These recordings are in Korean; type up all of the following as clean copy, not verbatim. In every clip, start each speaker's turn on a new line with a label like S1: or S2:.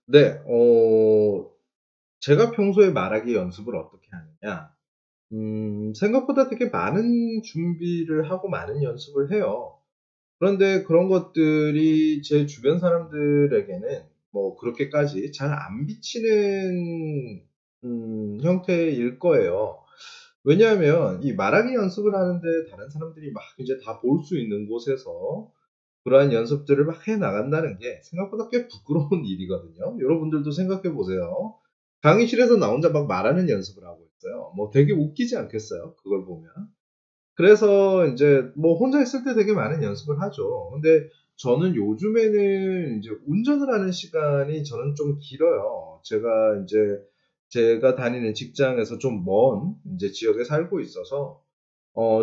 S1: 네. 제가 평소에 말하기 연습을 어떻게 하느냐. 생각보다 되게 많은 준비를 하고 많은 연습을 해요. 그런데 그런 것들이 제 주변 사람들에게는 뭐 그렇게까지 잘 안 비치는 형태일 거예요. 왜냐하면 이 말하기 연습을 하는데 다른 사람들이 막 이제 다 볼 수 있는 곳에서 그러한 연습들을 막 해 나간다는 게 생각보다 꽤 부끄러운 일이거든요. 여러분들도 생각해 보세요. 강의실에서 나 혼자 막 말하는 연습을 하고 있어요. 뭐 되게 웃기지 않겠어요? 그걸 보면. 그래서 인제 뭐 혼자 있을 때 되게 많은 연습을 하죠. 근데 저는 요즘에는 인제 운전을 하는 시간이 저는 좀 길어요. 제가 인제 제가 다니는 직장에서 좀 먼 인제 지역에 살고 있어서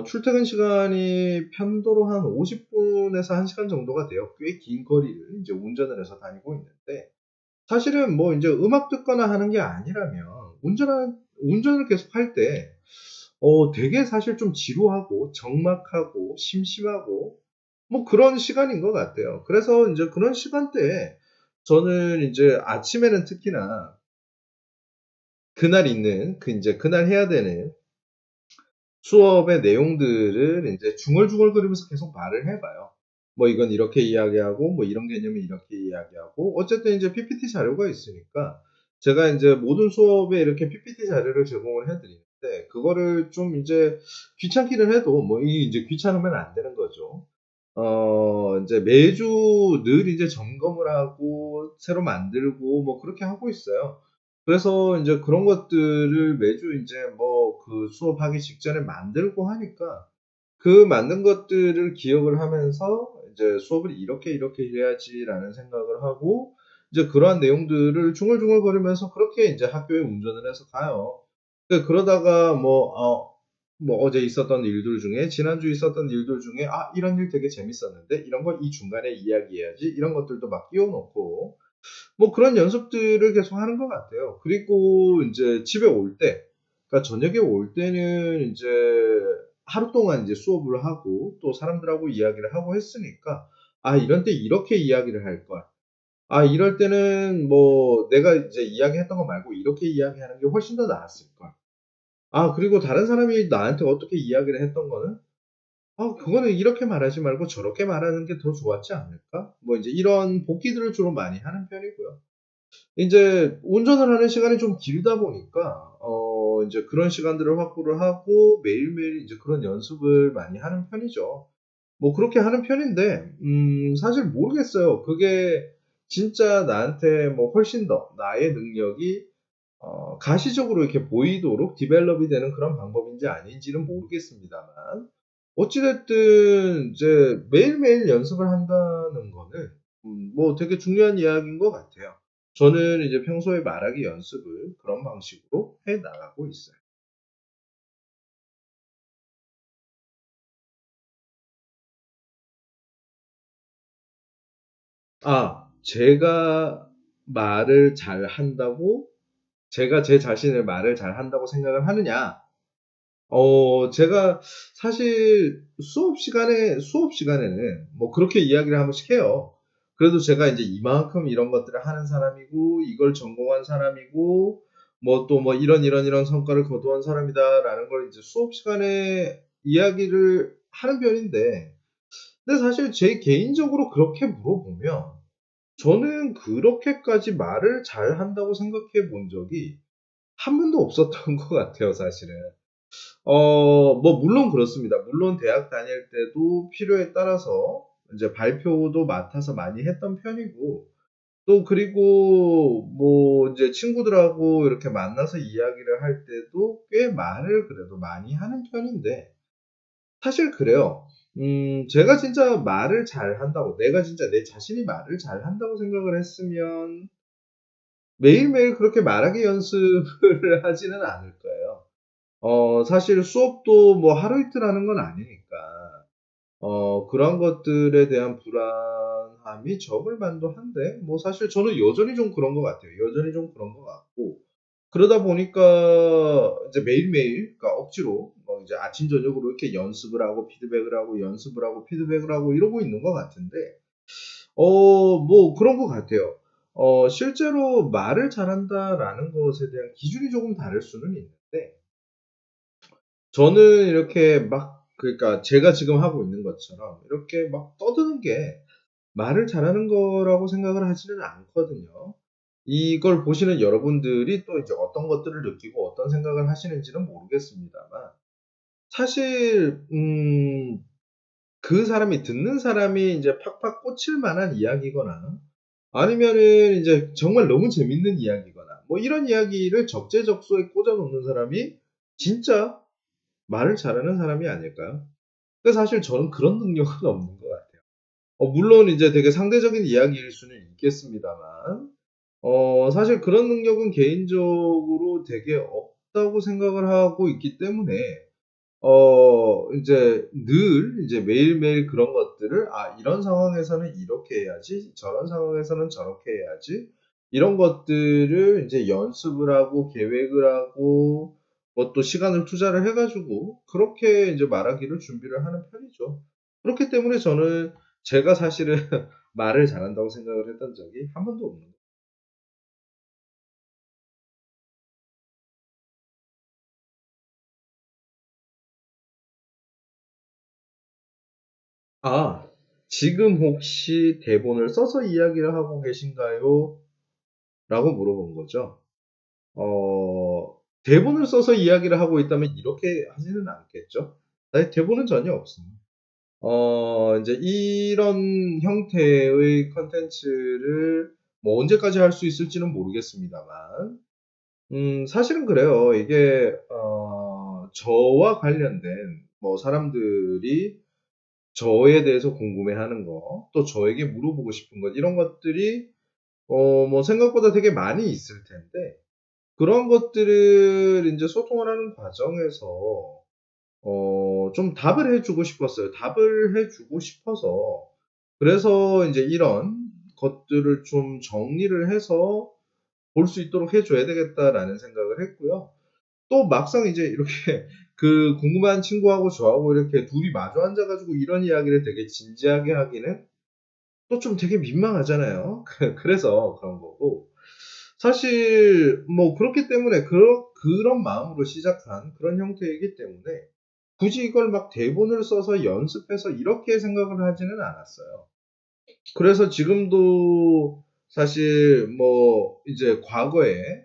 S1: 출퇴근 시간이 편도로 한 50 분에서 1 시간 정도가 돼요. 꽤 긴 거리를 인제 운전을 해서 다니고 있는데 사실은 뭐 인제 음악 듣거나 하는 게 아니라면 운전을 계속할 때 되게 사실 좀 지루하고 적막하고 심심하고 뭐 그런 시간인 것 같아요. 그래서 인제 그런 시간대에 저는 인제 아침에는 특히나 그날 있는 인제 그날 해야 되는 수업의 내용들을 인제 중얼중얼거리면서 계속 말을 해 봐요. 뭐 이건 이렇게 이야기하고 뭐 이런 개념은 이렇게 이야기하고 어쨌든 인제 PPT 자료가 있으니까 제가 인제 모든 수업에 이렇게 PPT 자료를 제공을 해 드리는데 그거를 좀 인제 귀찮기는 해도 뭐 이 인제 귀찮으면 안 되는 거죠. 인제 매주 늘 이제 점검을 하고 새로 만들고 뭐 그렇게 하고 있어요. 그래서 인제 그런 것들을 매주 인제 뭐 그 수업하기 직전에 만들고 하니까 그 만든 것들을 기억을 하면서 이제 '수업을 이렇게, 이렇게 해야지.'라는 생각을 하고 이제 그러한 내용들을 중얼중얼거리면서 그렇게 인제 학교에 운전을 해서 가요. 그러다가 뭐 어제 있었던 일들 중에 지난주에 있었던 일들 중에 '아 이런 일 되게 재밌었는데 이런 거 이 중간에 이야기해야지.' 이런 것들도 막 끼워 넣고 뭐 그런 연습들을 계속 하는 것 같아요. 그리고 인제 집에 올 때 그러니까 저녁에 올 때는 인제 하루 동안 이제 수업을 하고 또 사람들하고 이야기를 하고 했으니까 '아 이런 때 이렇게 이야기를 할 걸. 아 이럴 때는 뭐 내가 이제 이야기했던 거 말고 이렇게 이야기하는 게 훨씬 더 나았을 걸. 아 그리고 다른 사람이 나한테 어떻게 이야기를 했던 거는 '아 그거는 이렇게 말하지 말고 저렇게 말하는 게 더 좋았지 않을까?' 뭐 인제 이런 복기들을 주로 많이 하는 편이고요. 인제 운전을 하는 시간이 좀 길다 보니까 인제 그런 시간들을 확보를 하고 매일매일 인제 그런 연습을 많이 하는 편이죠. 뭐 그렇게 하는 편인데 사실 모르겠어요. 그게 진짜 나한테 뭐 훨씬 더 나의 능력이 가시적으로 이렇게 보이도록 디벨롭이 되는 그런 방법인지 아닌지는 모르겠습니다만 어찌 됐든 이제 매일매일 연습을 한다는 거는 뭐 되게 중요한 이야기인 것 같아요. 저는 이제 평소에 말하기 연습을 그런 방식으로 해 나가고 있어요. 제가 말을 잘한다고 제가 제 자신을 말을 잘한다고 생각을 하느냐? 제가 사실 수업 시간에는 뭐 그렇게 이야기를 한 번씩 해요. 그래도 제가 인제 이만큼 이런 것들을 하는 사람이고 이걸 전공한 사람이고 뭐 또 뭐 "이런 성과를 거두한 사람이다."라는 걸 이제 수업 시간에 이야기를 하는 편인데 근데 사실 제 개인적으로 그렇게 물어보면 저는 그렇게까지 말을 잘한다고 생각해 본 적이 한 번도 없었던 것 같아요 사실은. 뭐 물론 그렇습니다. 물론 대학 다닐 때도 필요에 따라서 인제 발표도 맡아서 많이 했던 편이고 또 그리고 뭐 인제 친구들하고 이렇게 만나서 이야기를 할 때도 꽤 말을 그래도 많이 하는 편인데 사실 그래요. 제가 진짜 말을 잘한다고 내가 진짜 내 자신이 말을 잘한다고 생각을 했으면 매일매일 그렇게 말하기 연습을 하지는 않을 거예요. 사실 수업도 뭐 하루 이틀 하는 건 아니니까 그런 것들에 대한 불안함이 적을 만도 한데 뭐 사실 저는 여전히 좀 그런 것 같아요. 여전히 좀 그런 것 같고 그러다 보니까 이제 매일매일 그러니까 억지로 뭐 이제 아침 저녁으로 이렇게 연습을 하고 피드백을 하고 연습을 하고 피드백을 하고 이러고 있는 것 같은데 뭐 그런 것 같아요. 실제로 말을 잘한다라는 것에 대한 기준이 조금 다를 수는 있는데 저는 이렇게 막 그러니까 제가 지금 하고 있는 것처럼 이렇게 막 떠드는 게 말을 잘하는 거라고 생각을 하지는 않거든요. 이걸 보시는 여러분들이 또 이제 어떤 것들을 느끼고 어떤 생각을 하시는지는 모르겠습니다만 사실 그 사람이 듣는 사람이 이제 팍팍 꽂힐 만한 이야기거나 아니면은 이제 정말 너무 재밌는 이야기거나 뭐 이런 이야기를 적재적소에 꽂아 놓는 사람이 진짜 말을 잘하는 사람이 아닐까요? 근데 사실 저는 그런 능력은 없는 것 같아요. 물론 이제 되게 상대적인 이야기일 수는 있겠습니다만 사실 그런 능력은 개인적으로 되게 없다고 생각을 하고 있기 때문에 인제 늘 이제 매일매일 그런 것들을 '아 이런 상황에서는 이렇게 해야지. 저런 상황에서는 저렇게 해야지.' 이런 것들을 인제 연습을 하고 계획을 하고 뭐 또 시간을 투자를 해 가지고 그렇게 인제 말하기를 준비를 하는 편이죠. 그렇기 때문에 저는 제가 사실은 말을 잘한다고 생각을 했던 적이 한 번도 없는 거예요. 아 "지금 혹시 대본을 써서 이야기를 하고 계신가요?" 라고 물어본 거죠. 대본을 써서 이야기를 하고 있다면 이렇게 하지는 않겠죠. 아니 대본은 전혀 없습니다. 인제 이런 형태의 콘텐츠를 뭐 언제까지 할 수 있을지는 모르겠습니다만 사실은 그래요. 이게 저와 관련된 뭐 사람들이 저에 대해서 궁금해하는 거, 또 저에게 물어보고 싶은 것 이런 것들이 뭐 생각보다 되게 많이 있을 텐데 그런 것들을 인제 소통을 하는 과정에서 좀 답을 해 주고 싶었어요. 답을 해 주고 싶어서 그래서 인제 '이런 것들을 좀 정리를 해서 볼 수 있도록 해 줘야 되겠다.'라는 생각을 했고요. 또 막상 이제 이렇게 그 궁금한 친구하고 저하고 이렇게 둘이 마주 앉아 가지고 이런 이야기를 되게 진지하게 하기는 또 좀 되게 민망하잖아요. 그래서 그런 거고 사실 뭐 그렇기 때문에 그런 마음으로 시작한 그런 형태이기 때문에 굳이 이걸 막 대본을 써서 연습해서 이렇게 생각을 하지는 않았어요. 그래서 지금도 사실 뭐 이제 과거에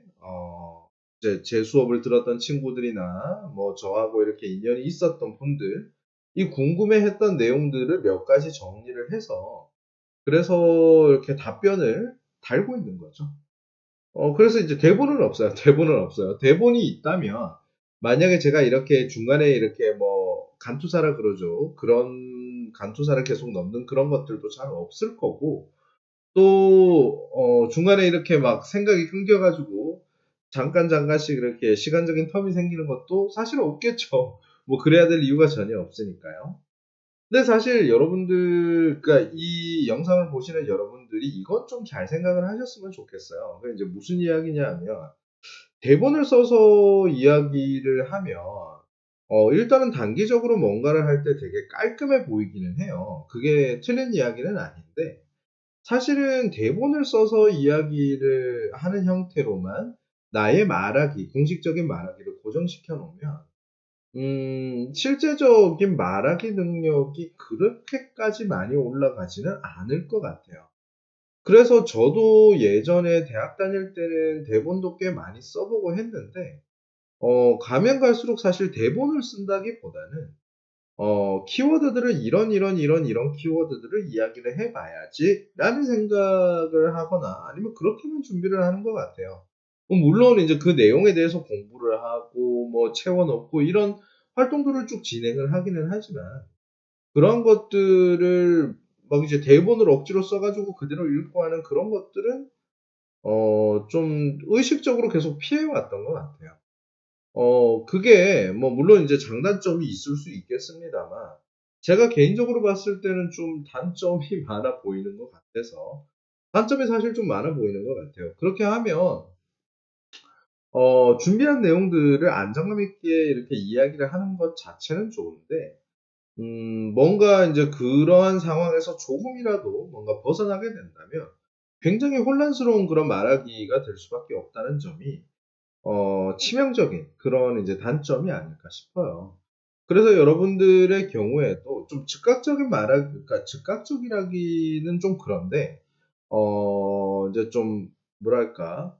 S1: 이제 제 수업을 들었던 친구들이나 뭐 저하고 이렇게 인연이 있었던 분들 이 궁금해했던 내용들을 몇 가지 정리를 해서 그래서 이렇게 답변을 달고 있는 거죠. 그래서 이제 대본은 없어요. 대본은 없어요. 대본이 있다면 만약에 제가 이렇게 중간에 이렇게 뭐 간투사라 그러죠. 그런 간투사를 계속 넣는 그런 것들도 잘 없을 거고 또 중간에 이렇게 막 생각이 끊겨 가지고 잠깐씩 이렇게 시간적인 텀이 생기는 것도 사실 없겠죠. 뭐 그래야 될 이유가 전혀 없으니까요. 근데 사실 여러분들 그러니까 이 영상을 보시는 여러분들이 이것 좀 잘 생각을 하셨으면 좋겠어요. 그게 이제 무슨 이야기냐 하면 대본을 써서 이야기를 하면 일단은 단기적으로 뭔가를 할 때 되게 깔끔해 보이기는 해요. 그게 틀린 이야기는 아닌데 사실은 대본을 써서 이야기를 하는 형태로만 나의 말하기, 공식적인 말하기를 고정시켜 놓으면 실제적인 말하기 능력이 그렇게까지 많이 올라가지는 않을 것 같아요. 그래서 저도 예전에 대학 다닐 때는 대본도 꽤 많이 써 보고 했는데 가면 갈수록 사실 대본을 쓴다기보다는 키워드들을 이런 키워드들을 이야기를 해 봐야지'라는 생각을 하거나 아니면 그렇게만 준비를 하는 것 같아요. 물론 인제 그 내용에 대해서 공부를 하고 뭐 채워 넣고 이런 활동들을 쭉 진행을 하기는 하지만 그런 것들을 막 이제 대본을 억지로 써 가지고 그대로 읽고 하는 그런 것들은 좀 의식적으로 계속 피해 왔던 것 같아요. 그게 뭐 물론 인제 장단점이 있을 수 있겠습니다만 제가 개인적으로 봤을 때는 좀 단점이 많아 보이는 것 같아서 단점이 사실 좀 많아 보이는 것 같아요. 그렇게 하면 준비한 내용들을 안정감 있게 이렇게 이야기를 하는 것 자체는 좋은데 뭔가 인제 그러한 상황에서 조금이라도 뭔가 벗어나게 된다면 굉장히 혼란스러운 그런 말하기가 될 수밖에 없다는 점이 치명적인 그런 이제 단점이 아닐까 싶어요. 그래서 여러분들의 경우에도 좀 즉각적인 그러니까 즉각적이라기는 좀 그런데 이제 좀 뭐랄까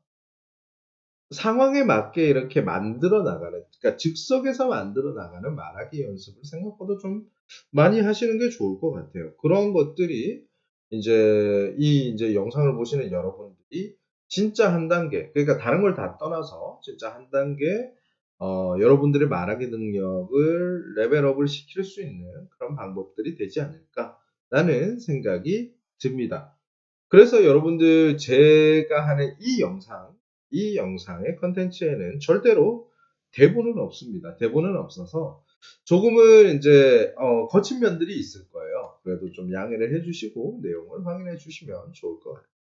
S1: 상황에 맞게 이렇게 만들어 나가는, 그러니까 즉석에서 만들어 나가는 말하기 연습을 생각보다 좀 많이 하시는 게 좋을 것 같아요. 그런 것들이 이제 영상을 보시는 여러분들이 진짜 한 단계, 그러니까 다른 걸 다 떠나서 진짜 한 단계 여러분들의 말하기 능력을 레벨업을 시킬 수 있는 그런 방법들이 되지 않을까라는 생각이 듭니다. 그래서 여러분들 제가 하는 이 영상의 컨텐츠에는 절대로 대본은 없습니다. 대본은 없어서 조금은 인제 거친 면들이 있을 거예요. 그래도 좀 양해를 해 주시고 내용을 확인해 주시면 좋을 것 같아요.